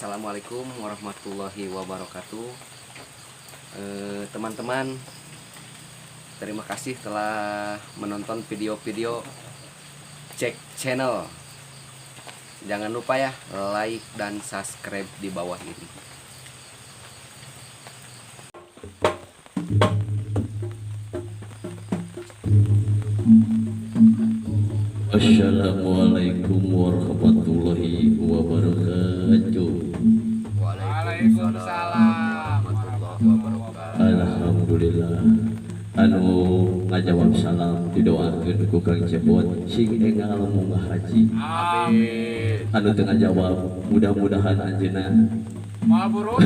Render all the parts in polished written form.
Assalamualaikum warahmatullahi wabarakatuh. Teman-teman, terima kasih telah menonton video-video Cek Channel. Jangan lupa ya, like dan subscribe di bawah ini. Assalamualaikum warahmatullahi wabarakatuh. Waalaikumsalam warahmatullahi wabarakatuh. Alhamdulillah anu ngajawab salam didoakeun ku Kang Cepot sing enggal munggah haji. Amin. Anu teu ngajawab mudah-mudahan anjeunna Mal buruk.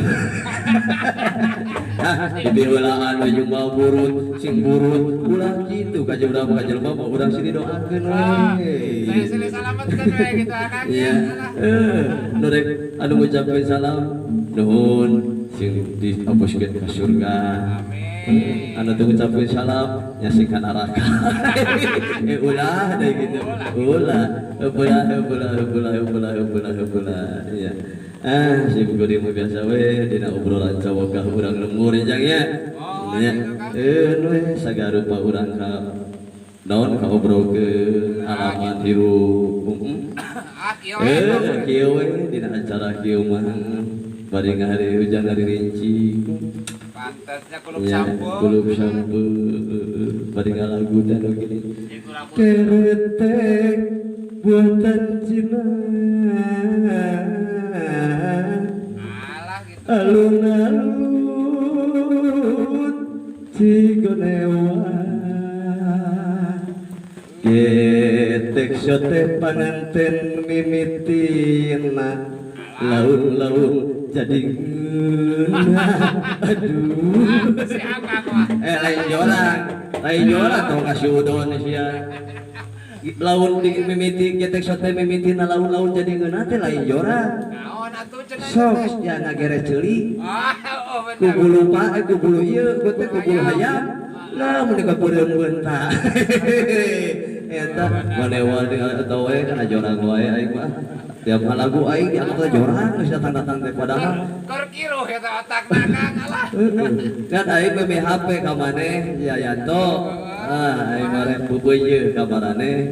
di heula anu jeung mau burut sing burut ulah kitu ka jelema mah urang sini doakeun we. Saya sini salametkeun we gitu Kang. Iya. Nu rek anu ngucapkeun salam nuhun sing dihapuskeun ka surga. Amin. Anu teu ngucapkeun salam nya sing ka neraka. Ulah deui kitu. Ulah. Iya. Si gede mah biasa we dina obrolan cawagah urang lembur jang ya. Nya. We sagarupa urang ka naon ka obrolkeun alaman hirup. Kieu we dina acara kieu mah bari ngahari hujan hari rinci. Pantasnya kulub sampo. Kulub sampo. Bari ngalagu teh nu gini. Keretek buatan Cina. Alun-alun Cigonewa Getek sote panganten mimitina laun-laun jadi aduh Si Akang mah. lain joran tau ngasih udon sia laun di mimiti getek sote mimitina laun-laun jadi ngeunate lain joran sok ya ngagere ceuli ku bulu ku bulu ieu ku teh ku bulu hayam lah mun ka beureum tah eta manewal atawa we kana jorang wae aing mah tiap lagu aing diangkat jorang geus datang-datang teh padahal Kor kiruh eta otakna Kang alah. kan aing meme HP ka maneh ya yanto aing mare beubeuyeuh ka maraneh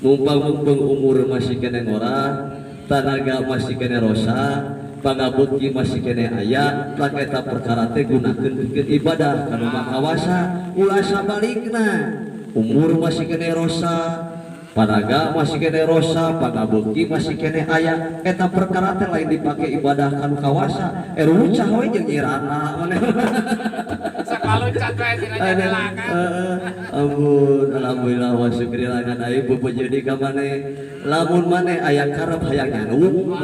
mumpang umur masih kene ngora tanaga masih kene rosa pangabeuti masih kene aya tak eta perkara teh gunakeun pikeun ibadah kana makawasa ulah sabalikna umur masih kene rosa panaga masih kene rosa pangabeuti masih kene aya eta perkara teh lain dipake ibadah kana kawasa rucah we jeung nyirana maneh Sakaluncat wae tina jendela Kang. ampun alhamdulillah wa syukrillah aing pupujeun di ka maneh lamun maneh aya karep hayang nyanung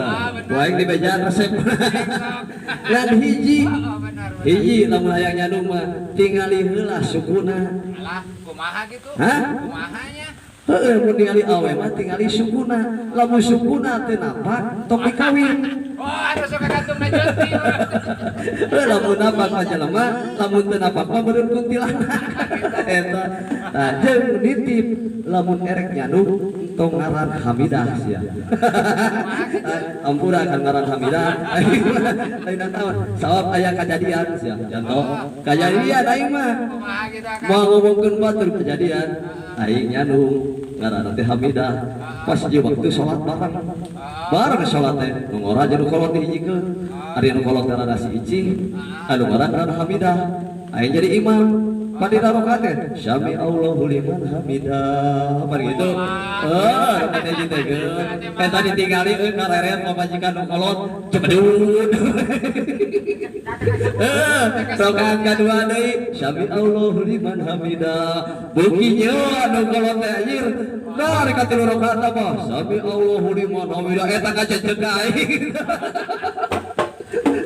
wae di beja resep lan hiji lamun hayang nyanung mah tingali heula sukuna Alah, kumaha gitu? Hah? Kumahanya? heueuh mun ningali awe mah tingali sukuna lamun sukuna teu napa tok dikawin. Oh, anu suka gantung na jonti. Lamun napak mah jelema lamun teu napak mah meureun kuntilanak eta tah jeung nitip lamun erek nyanung tong ngaran Hamidah sia ampura kan ngaran Hamidah lain taon sawab aya kajadian sia contoh kajadian aing mah Kumaha gitu Kang? mau ngomongkeun batur kejadian aing nyanung ngaran teh Hamidah pas di waktu salat bareng salat teh nu ngora jeung kolot dihijikeun ari nu kolot ngaran si Icing anu ngaran Hamidah aing jadi imam padina rakaat teh syami Allahu liman hamidah apa gitu teh jitegeun eta ditinggali kareret pamajikan nu kolot cemedun rakaat kadua deui syami Allahu liman hamidah beuki nyeu anu kolot teh anjir nah rek katilu rakaat apa syami Allahu liman hamidah eta kacecek aing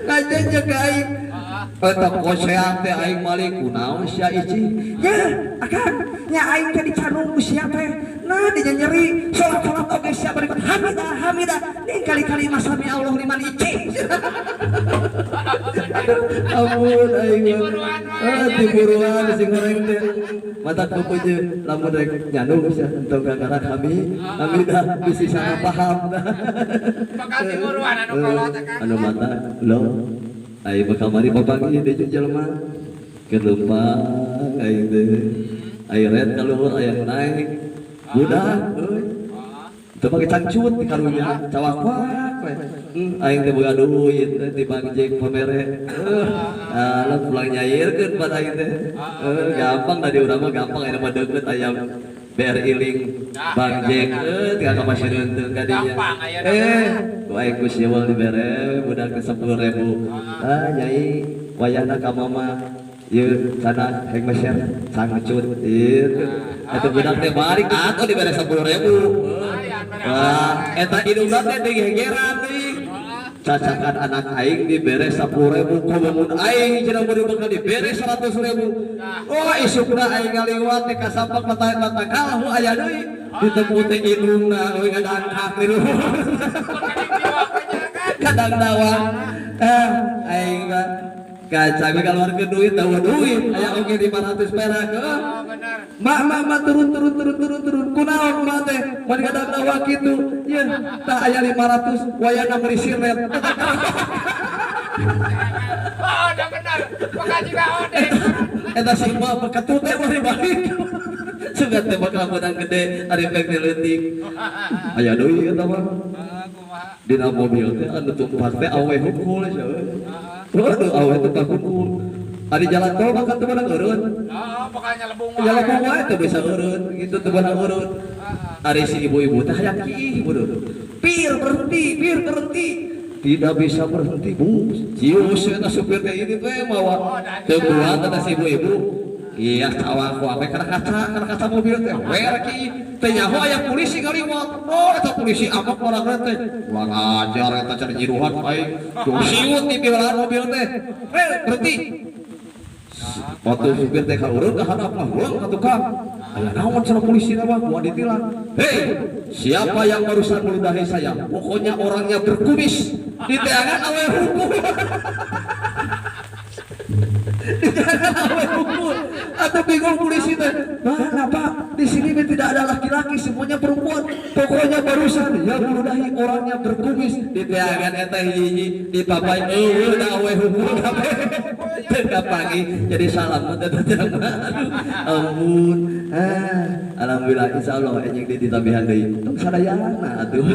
kacecek aing eta kosean teh aing malik kunaon sia Ici ya akang nya aing teh dicanung sia teh nah dinyeri salat oge sia bari hamidah ning kali-kali masami Allah liman Ici Ampun aing mah. Tiburuan wae. Ah, tiburuan sing goreng teh. Mata kupu je lamun rek nyandung sia entong gara kami dah bisi salah paham dah. Bakal tiburuan anu kolot kan. Anu mata lo aing bakal mari babagi deui jelema. Kelempang aing teh. Aing red kaluhur aya naik. Budak euy. Teu pake cancut di karunya cawak we. Aing teh boga duit ti bangjek pamere. Lah pulang nyairkeun pada aing teh. Gampang da di urang mah gampang aya mah deukeut aya BR Iling bangjek tinggal ka pasieun teu ka dinya. Gampang aya Ku aing ku siwal dibere budak teh 10.000. Nyai wayahna ka mama ieu sana heng meser sangcut ieu. Eta budak teh balik atuh dibere 10.000. Wah, eta indungna teh digegeran deui. Cacakan anak aing dibere 10.000 komun aing cenah beureum bakal dibere 100.000. Oh isukna aing ngaliwat teh ka sampak mata kalahu aya deui. Ditemu teh indungna euy ngadangkak di luhur. Kadang dawa. Aing mah kacang keluarkeun duit tahu duit aya oge 500 perak. Mak turun kunaon mah teh mun kadang dawa kitu ye tah aya 500 wayana meuli siret. Oh, udah benar. Bakal juga odeng. Eta si mah beketut teh mari balik. Sugat teh bakal menang gede ari pek leutik. Aya deui eta mah. Dina mobil teh anu tumpak teh awe hukul sia. Waduh awe teh hukul. Ari jalan tol bakal teu menang eureun. Pokoknya lebung Ya lebung wae teu bisa eureun, gitu teu menang eureun. Ari si ibu-ibu teh hayang kieu beureun. Pir berhenti. Tidak bisa berhenti, Bu. Cius eta supir teh ini teh mawa teu kuat eta si ibu-ibu. Iya cawak ku ape kana kaca mobil teh wer ki teh nyaho aya polisi ngaliwat. Oh eta polisi amok orang teh. Kurang ajar eta cenah jiruhan aing. Tuh siut di pieulan mobil teh. Berhenti. Waktu supir teh kaurun ka hadap mah urang ka tukang. Aya naon cenah polisi mah gua ditilang. Hei, siapa yang barusan meludahi saya? Pokoknya orangnya berkumis. Diteangan awe hukum. Atau bingung polisi teh, kenapa di sini tidak ada laki-laki, semuanya perempuan. Pokoknya barusan yang meludahi orangnya berkumis. Diteangan eta hiji dipapai awe hukum kabeh. Teu pagi jadi salam teh ampun. Alhamdulillah insyaallah enjing ditabihan deui. Tong sadayana atuh.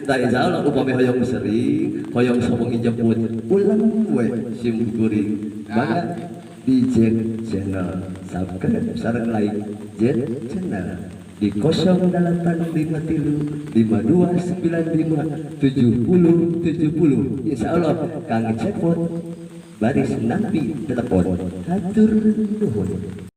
Tah insyaallah upami hoyong sering, hoyong sabung jemput pulang we sim kuring. Maka di Jet Channel subscribe sareng like Jet Channel di 0853 5295 7070. Insyaallah Kang Cepot baris nampi telepon hatur nuhun.